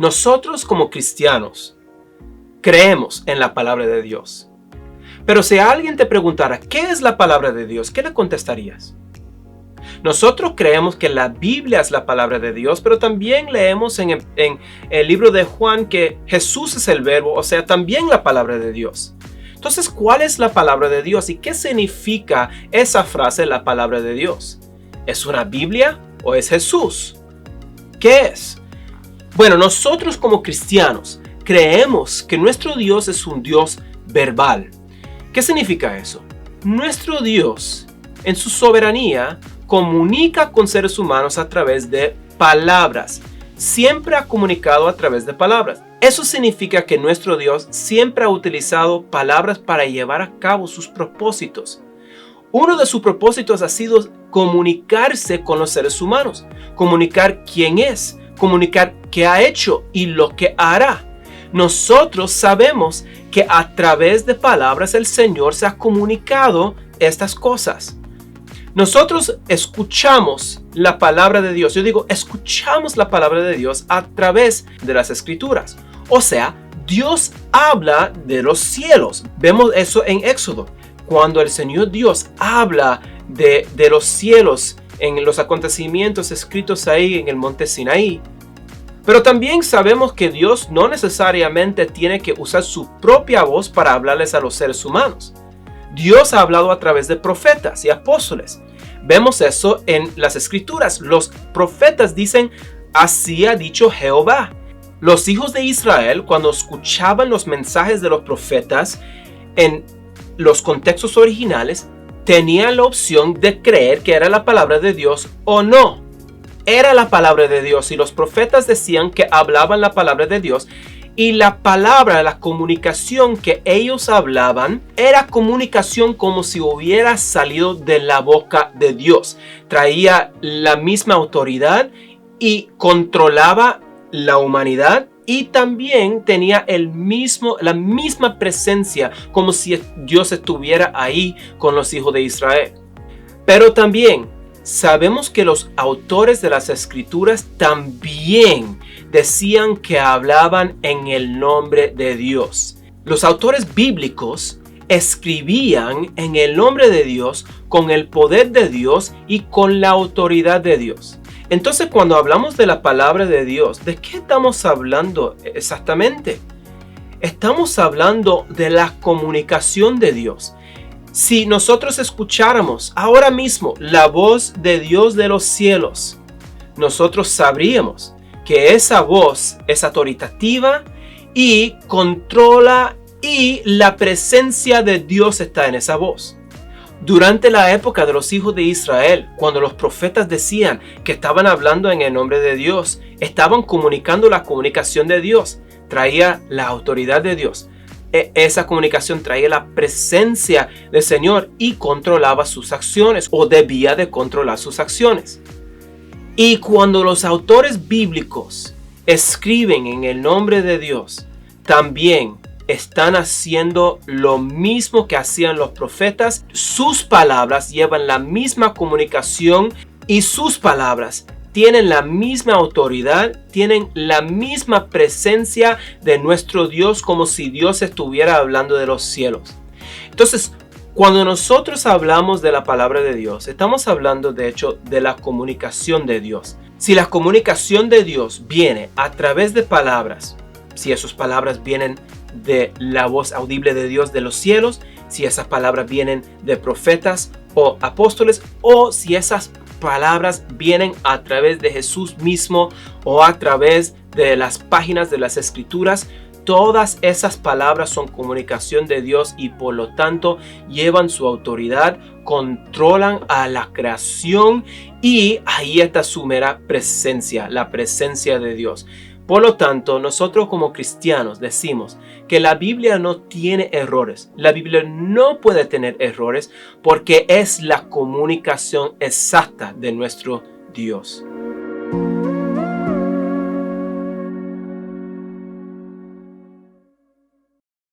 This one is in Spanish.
Nosotros como cristianos creemos en la palabra de Dios. Pero si alguien te preguntara, ¿qué es la palabra de Dios?, ¿qué le contestarías? Nosotros creemos que la Biblia es la palabra de Dios, pero también leemos en el libro de Juan que Jesús es el verbo, o sea, también la palabra de Dios. Entonces, ¿cuál es la palabra de Dios y qué significa esa frase, la palabra de Dios? ¿Es una Biblia o es Jesús? ¿Qué es? Bueno, nosotros como cristianos creemos que nuestro Dios es un Dios verbal. ¿Qué significa eso? Nuestro Dios, en su soberanía, comunica con seres humanos a través de palabras. Siempre ha comunicado a través de palabras. Eso significa que nuestro Dios siempre ha utilizado palabras para llevar a cabo sus propósitos. Uno de sus propósitos ha sido comunicarse con los seres humanos, comunicar quién es, comunicar qué ha hecho y lo que hará. Nosotros sabemos que a través de palabras el Señor se ha comunicado estas cosas. Nosotros escuchamos la palabra de Dios. Yo digo, escuchamos la palabra de Dios a través de las Escrituras. O sea, Dios habla de los cielos. Vemos eso en Éxodo. Cuando el Señor Dios habla de los cielos en los acontecimientos escritos ahí en el monte Sinaí. Pero también sabemos que Dios no necesariamente tiene que usar su propia voz para hablarles a los seres humanos. Dios ha hablado a través de profetas y apóstoles. Vemos eso en las Escrituras. Los profetas dicen, así ha dicho Jehová. Los hijos de Israel, cuando escuchaban los mensajes de los profetas en los contextos originales, tenían la opción de creer que era la palabra de Dios o no. Era la palabra de Dios y los profetas decían que hablaban la palabra de Dios. Y la palabra, la comunicación que ellos hablaban, era comunicación como si hubiera salido de la boca de Dios. Traía la misma autoridad y controlaba la humanidad y también tenía la misma presencia como si Dios estuviera ahí con los hijos de Israel. Pero también sabemos que los autores de las Escrituras también decían que hablaban en el nombre de Dios. Los autores bíblicos escribían en el nombre de Dios, con el poder de Dios y con la autoridad de Dios. Entonces, cuando hablamos de la palabra de Dios, ¿de qué estamos hablando exactamente? Estamos hablando de la comunicación de Dios. Si nosotros escucháramos ahora mismo la voz de Dios de los cielos, nosotros sabríamos que esa voz es autoritativa y controla y la presencia de Dios está en esa voz. Durante la época de los hijos de Israel, cuando los profetas decían que estaban hablando en el nombre de Dios, estaban comunicando la comunicación de Dios, traía la autoridad de Dios. Esa comunicación traía la presencia del Señor y controlaba sus acciones o debía de controlar sus acciones. Y cuando los autores bíblicos escriben en el nombre de Dios, también están haciendo lo mismo que hacían los profetas. Sus palabras llevan la misma comunicación y sus palabras tienen la misma autoridad, tienen la misma presencia de nuestro Dios como si Dios estuviera hablando de los cielos. Entonces, cuando nosotros hablamos de la palabra de Dios, estamos hablando de hecho de la comunicación de Dios. Si la comunicación de Dios viene a través de palabras, si esas palabras vienen de la voz audible de Dios de los cielos, si esas palabras vienen de profetas o apóstoles, o si esas palabras vienen a través de Jesús mismo o a través de las páginas de las Escrituras, todas esas palabras son comunicación de Dios y por lo tanto llevan su autoridad, controlan a la creación y ahí está su mera presencia, la presencia de Dios. Por lo tanto, nosotros como cristianos decimos que la Biblia no tiene errores. La Biblia no puede tener errores porque es la comunicación exacta de nuestro Dios.